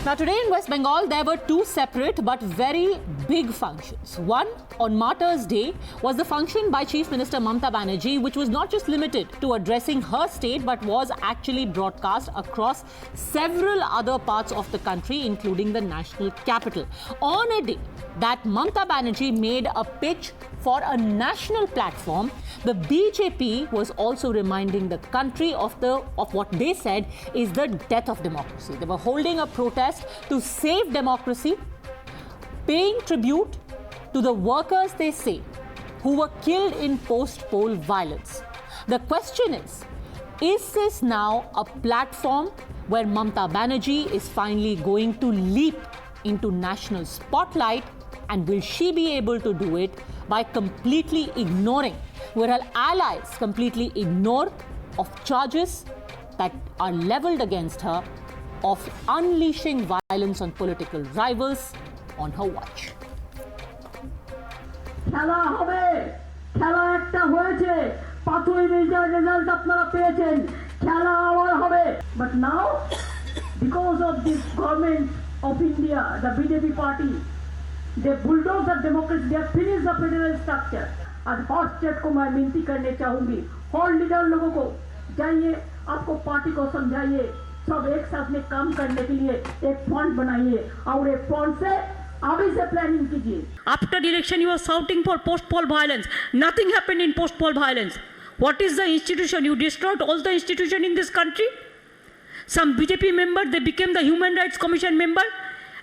Now today in West Bengal, there were two separate but very big functions. One, on Martyrs' Day, was the function by Chief Minister Mamata Banerjee, which was not just limited to addressing her state, but was actually broadcast across several other parts of the country, including the national capital. On a day that Mamata Banerjee made a pitch for a national platform, the BJP was also reminding the country of what they said is the death of democracy. They were holding a protest to save democracy, paying tribute to the workers, they say, who were killed in post-poll violence. The question is this now a platform where Mamata Banerjee is finally going to leap into national spotlight, and will she be able to do it by completely ignoring, where her allies completely ignore of charges that are leveled against her of unleashing violence on political rivals on her watch? খেলা হবে, খেলা একটা হয়েছে, পাথুই মির্জার result আপনারা পেয়েছেন, খেলা আবার হবে। But now, because of this government of India, the BJP party, they bulldoze the democracy, they have finished the federal structure. आज हॉट स्टेट को मैं विनती करने चाहूंगी, हॉल लीडर लोगों को जाइए, आपको पार्टी को समझाइए, सब एक साथ में काम करने के लिए एक फंड बनाइए और एक फंड से अभी से प्लानिंग कीजिए। After election, you were shouting for post-poll violence. Nothing happened in post-poll violence. What is the institution? You destroyed all the institution in this country. Some BJP member, they became the Human Rights Commission member,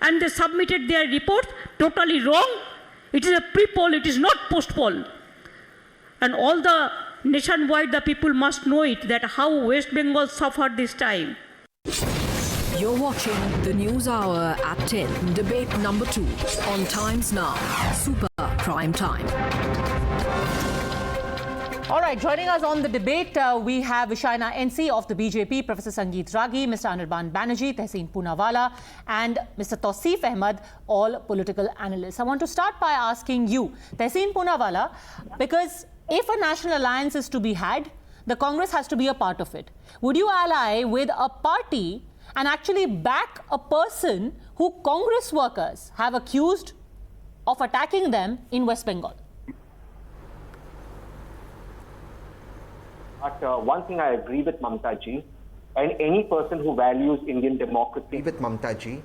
and they submitted their report totally wrong. It is a pre-poll, it is not post-poll. And all the nationwide, the people must know it, that how West Bengal suffered this time. You're watching the News Hour at 10, debate number 2 on Times Now, Super Prime Time. All right, joining us on the debate, we have Vishaina NC of the BJP, Professor Sangeet Ragi, Mr. Anirban Banerjee, Tehseen Poonawalla, and Mr. Tausif Ahmed, all political analysts. I want to start by asking you, Tehseen Poonawalla, because if a national alliance is to be had, the Congress has to be a part of it. Would you ally with a party and actually back a person who Congress workers have accused of attacking them in West Bengal? But one thing I agree with Mamata ji, and any person who values Indian democracy. With Mamata ji,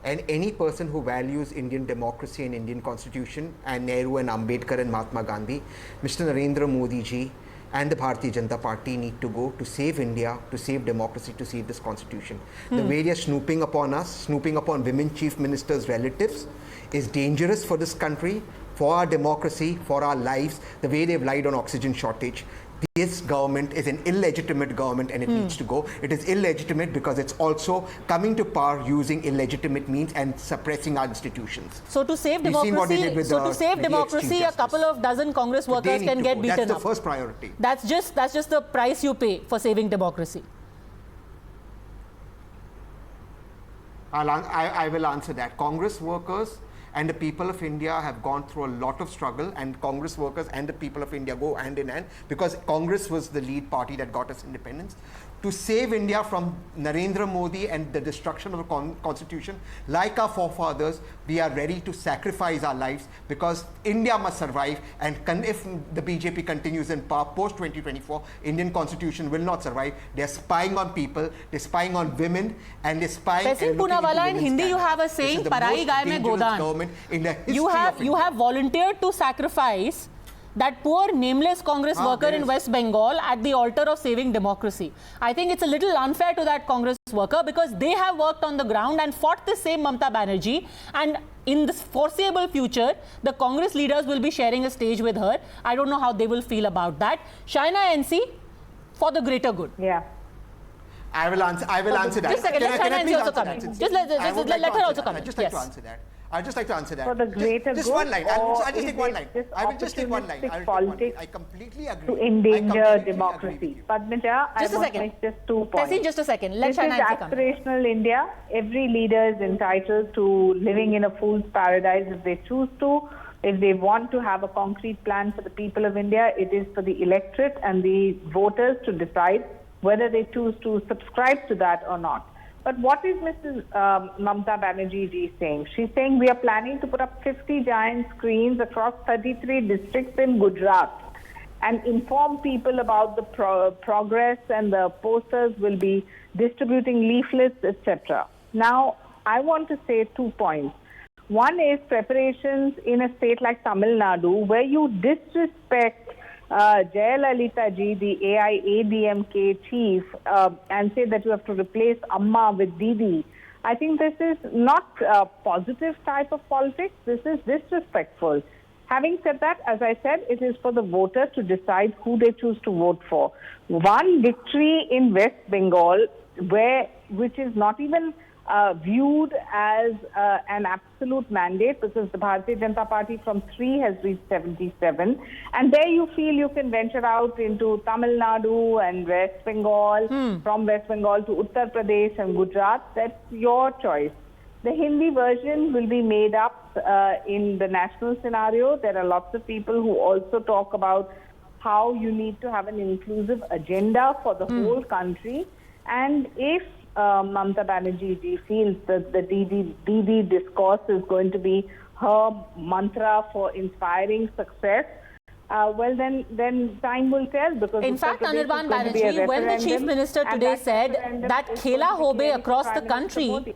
and any person who values Indian democracy and Indian constitution, and Nehru and Ambedkar and Mahatma Gandhi, Mr. Narendra Modi ji and the Bharatiya Janata Party need to go to save India, to save democracy, to save this constitution. The way they are snooping upon us, snooping upon women chief ministers' relatives is dangerous for this country, for our democracy, for our lives, the way they've lied on oxygen shortage. This government is an illegitimate government and it needs to go. It is illegitimate because it's also coming to power using illegitimate means and suppressing our institutions. So to save democracy, a couple of dozen Congress workers can get beaten up. That's the first priority. That's just the price you pay for saving democracy. I will answer that. Congress workers and the people of India have gone through a lot of struggle, and Congress workers and the people of India go hand in hand, because Congress was the lead party that got us independence. To save India from Narendra Modi and the destruction of the constitution, like our forefathers, we are ready to sacrifice our lives, because India must survive, and if the BJP continues in power post 2024, Indian constitution will not survive. They're spying on people, they're spying on women, and they're spying. Tehseen Poonawalla, in Hindi you have a saying, "Parai gai mein godan." You have volunteered to sacrifice that poor nameless Congress worker in West Bengal at the altar of saving democracy. I think it's a little unfair to that Congress worker, because they have worked on the ground and fought the same Mamata Banerjee, and in the foreseeable future, the Congress leaders will be sharing a stage with her. I don't know how they will feel about that. Shaina NC, for the greater good. Yeah. I will answer that. Just a second, let Shaina NC also come in. Just let her also come in. I'd just like to answer that. I'd just like to answer that. For the greater just good, one line. I'll just take one line. I will just take one line. I completely agree. To endanger democracy. Padmaja, just a second. Just 2 points. Tessie, just a second. Let This Shaina is NC come in. aspirational India. Every leader is entitled to living in a fool's paradise if they choose to. If they want to have a concrete plan for the people of India, it is for the electorate and the voters to decide whether they choose to subscribe to that or not. But what is Mrs. Mamta Banerjee ji saying? She's saying we are planning to put up 50 giant screens across 33 districts in Gujarat and inform people about the progress, and the posters will be distributing leaflets, etc. Now, I want to say 2 points. One is preparations in a state like Tamil Nadu, where you disrespect Jayalalitha ji, the AIADMK chief, and say that you have to replace Amma with Didi. I think this is not a positive type of politics. This is disrespectful. Having said that, as I said, it is for the voters to decide who they choose to vote for. One victory in West Bengal, which is not even viewed as an absolute mandate, because the Bharatiya Janata Party from 3 has reached 77, and there you feel you can venture out into Tamil Nadu and West Bengal, from West Bengal to Uttar Pradesh and Gujarat. That's your choice. The Hindi version will be made up in the national scenario. There are lots of people who also talk about how you need to have an inclusive agenda for the whole country. And if Mamta Banerjee ji feels that the Didi discourse is going to be her mantra for inspiring success, well, then time will tell. Because in fact, Anirban Banerjee, when the Chief Minister today said that Khela Hobe across the country,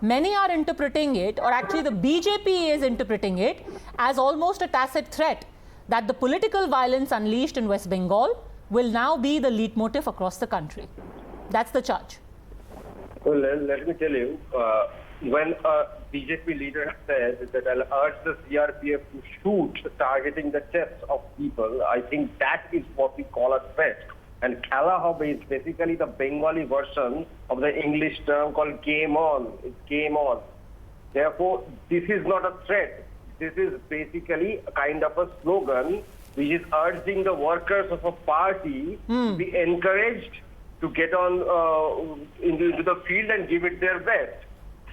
many are interpreting it, or actually the BJP is interpreting it, as almost a tacit threat that the political violence unleashed in West Bengal will now be the leitmotif across the country. That's the charge. Well, let me tell you, when a BJP leader said that I'll urge the CRPF to shoot targeting the chests of people, I think that is what we call a threat. And Khela Hobe is basically the Bengali version of the English term called game on. It's game on. Therefore, this is not a threat. This is basically a kind of a slogan which is urging the workers of a party to be encouraged to get on into the field and give it their best.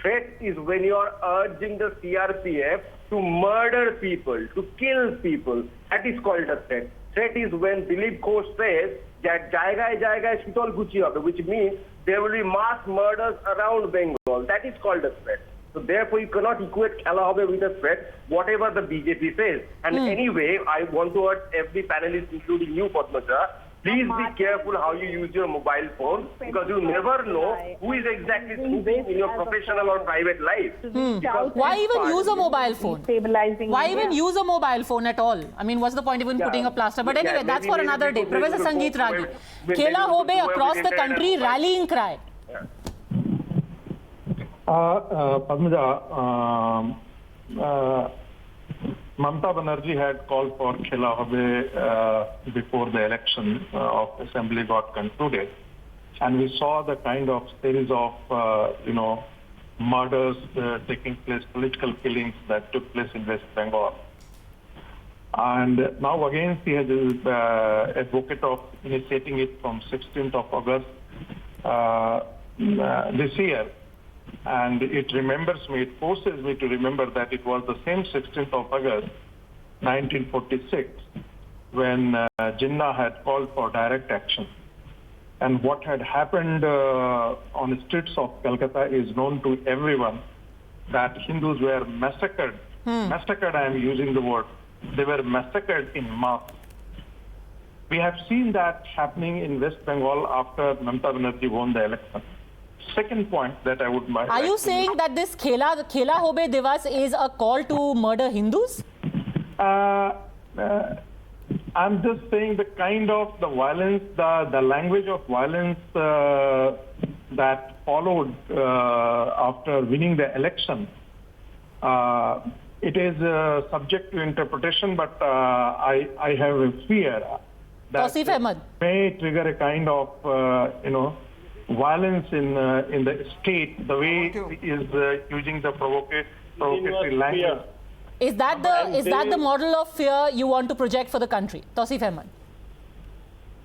Threat is when you are urging the CRPF to murder people, to kill people. That is called a threat. Threat is when Dilip Ghosh says that jaiga shitol guchi hobe, which means there will be mass murders around Bengal. That is called a threat. So therefore, you cannot equate Khela Hobe with a threat, whatever the BJP says. And anyway, I want to urge every panelist, including you, Padmaja, please be careful how you use your mobile phone, because you never know who is exactly snooping in your professional or private life. Why even use a mobile phone? Why even use a mobile phone at all? I mean, what's the point of even putting a plaster? But anyway, that's for another day. Professor Sangeet Ragi, Khela Hobe across the country rallying cry. Padmaja, Mamta Banerjee had called for Khela Hobe before the election of assembly got concluded, and we saw the kind of series of murders taking place, political killings that took place in West Bengal. And now again she has advocate of initiating it from 16th of August this year. And it forces me to remember that it was the same 16th of August, 1946, when Jinnah had called for direct action. And what had happened on the streets of Calcutta is known to everyone, that Hindus were massacred. Massacred, I am using the word. They were massacred in mass. We have seen that happening in West Bengal after Mamta Banerjee won the election. Second point that I would like. Are you saying that this Khela Hobe Divas is a call to murder Hindus? I'm just saying the kind of the violence, the language of violence that followed after winning the election. It is subject to interpretation, but I have a fear that it may trigger a kind of violence in the state, the way it is using the provocatory language. Is that the model of fear you want to project for the country, Tausif Ahmed?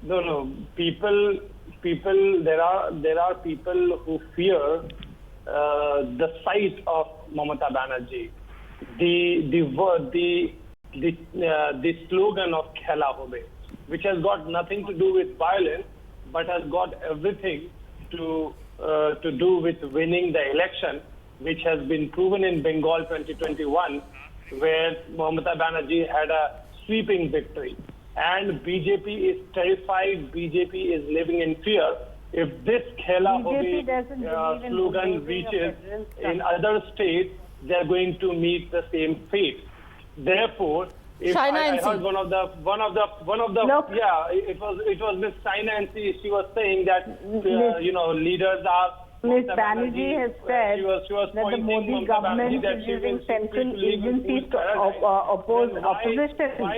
No. People. There are people who fear the sight of Mamata Banerjee, the slogan of Khela Hobe, which has got nothing to do with violence, but has got everything to to do with winning the election, which has been proven in Bengal 2021, where Mamata Banerjee had a sweeping victory. And BJP is terrified, BJP is living in fear. If this Khela Hobe slogan reaches in other states, they're going to meet the same fate. Therefore, if I heard one of the yeah, it was Miss China NC. She was saying that leaders are. Ms. Banerjee has said that the Modi government is using central agencies to oppose opposition.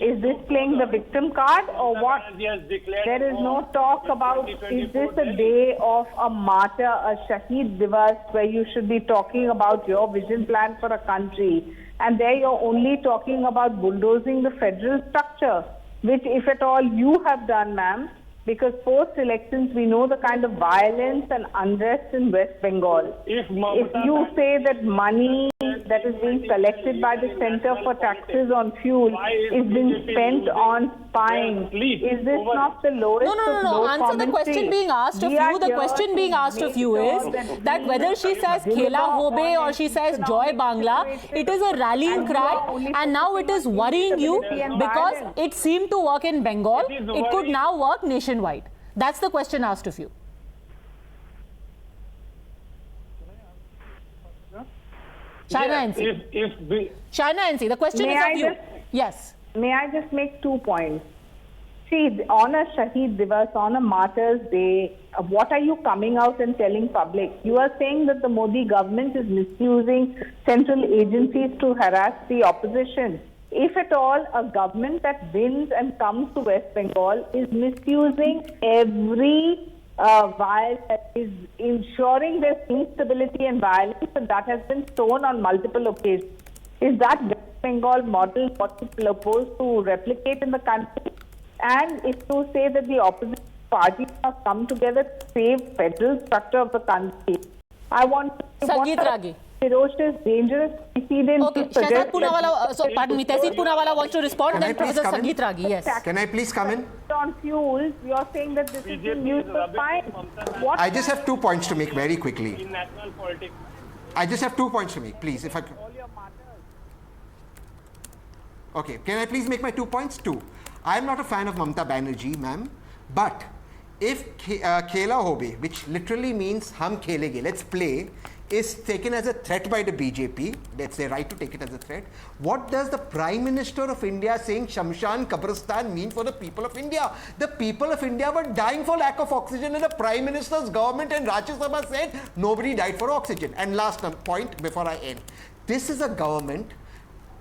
Is this playing the victim card or what? There is no talk about, is this a day of a martyr, a Shaheed Divas, where you should be talking about your vision plan for a country, and there you're only talking about bulldozing the federal structure, which if at all you have done, ma'am. Because post-elections, we know the kind of violence and unrest in West Bengal. If you say that money that is being collected by the Center for Taxes on Fuel is being spent on spying, is this not the lowest of low Answer commentary? the question being asked of you. The question being asked of you is that whether she says Khela Hobe or she says Joy Bangla, it is a rallying cry, and now it is worrying you because it seemed to work in Bengal. It could now work nationwide. That's the question asked of you. China NC. China NC. The question is of you. Yes. May I just make 2 points? See, on a Shaheed Divas, on a Martyrs' Day, what are you coming out and telling public? You are saying that the Modi government is misusing central agencies to harass the opposition. If at all a government that wins and comes to West Bengal is misusing every violence, is ensuring there's instability and violence, and that has been shown on multiple occasions. Is that West Bengal model what you propose to replicate in the country? And if you say that the opposition parties have come together to save federal structure of the country, I want to Sangeet Ragi. Ferocious, dangerous precedent. Okay, Shehzad Poonawala, pardon me, Tehsib Poonawala wants to respond, then Professor Sangeet Ragi, yes. Can I please come in? On fuels, you are saying that this is being used for spying. I just have 2 points to make very quickly. In national politics. I just have 2 points to make, please. If I could. Okay, can I please make my 2 points? 2. I am not a fan of Mamata Banerjee, ma'am, but if Khela Hobe, which literally means hum khelenge, let's play, is taken as a threat by the BJP, that's their right to take it as a threat, what does the Prime Minister of India saying Shamshan Kabristan mean for the people of India? The people of India were dying for lack of oxygen, and the Prime Minister's government and Rajya Sabha said nobody died for oxygen. And last point before I end. This is a government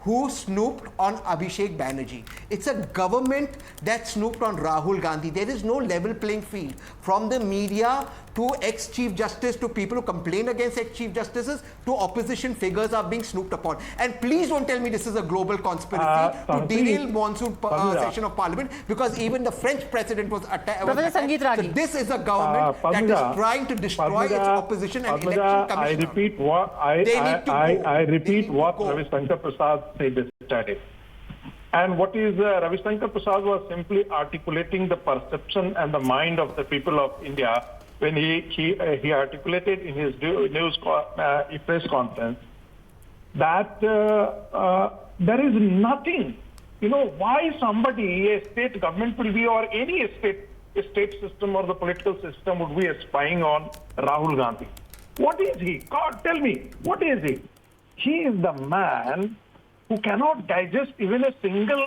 who snooped on Abhishek Banerjee. It's a government that snooped on Rahul Gandhi. There is no level playing field. From the media to ex-chief justice, to people who complain against ex-chief justices, to opposition figures are being snooped upon. And please don't tell me this is a global conspiracy to derail monsoon session of parliament, because even the French president was attacked. Professor Sangeet Ragi. So this is a government that is trying to destroy its opposition and election commission. I repeat what Ravi Shankar Prasad said yesterday. And what is Ravi Shankar Prasad was simply articulating the perception and the mind of the people of India when he articulated in his press conference that there is nothing, why somebody, a state government will be, or any state system or the political system would be spying on Rahul Gandhi. What is he? God, tell me, what is he? He is the man who cannot digest even a single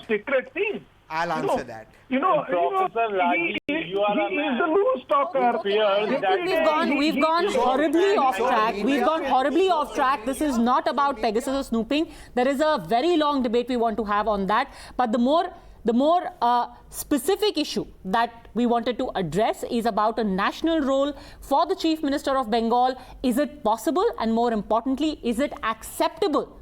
secret thing. I'll answer that. Professor Ragi, you are a man. He is the loose talker. We've gone horribly off track. We've gone horribly off track. This is not about Pegasus or snooping. There is a very long debate we want to have on that. But the more specific issue that we wanted to address is about a national role for the Chief Minister of Bengal. Is it possible? And more importantly, is it acceptable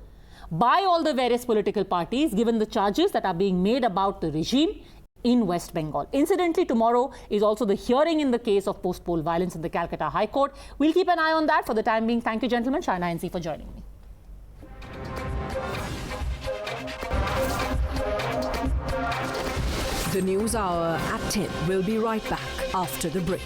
by all the various political parties, given the charges that are being made about the regime in West Bengal? Incidentally, tomorrow is also the hearing in the case of post-poll violence in the Calcutta High Court. We'll keep an eye on that. For the time being, thank you, gentlemen. China NC for joining me. The News Hour at 10. We'll be right back after the break.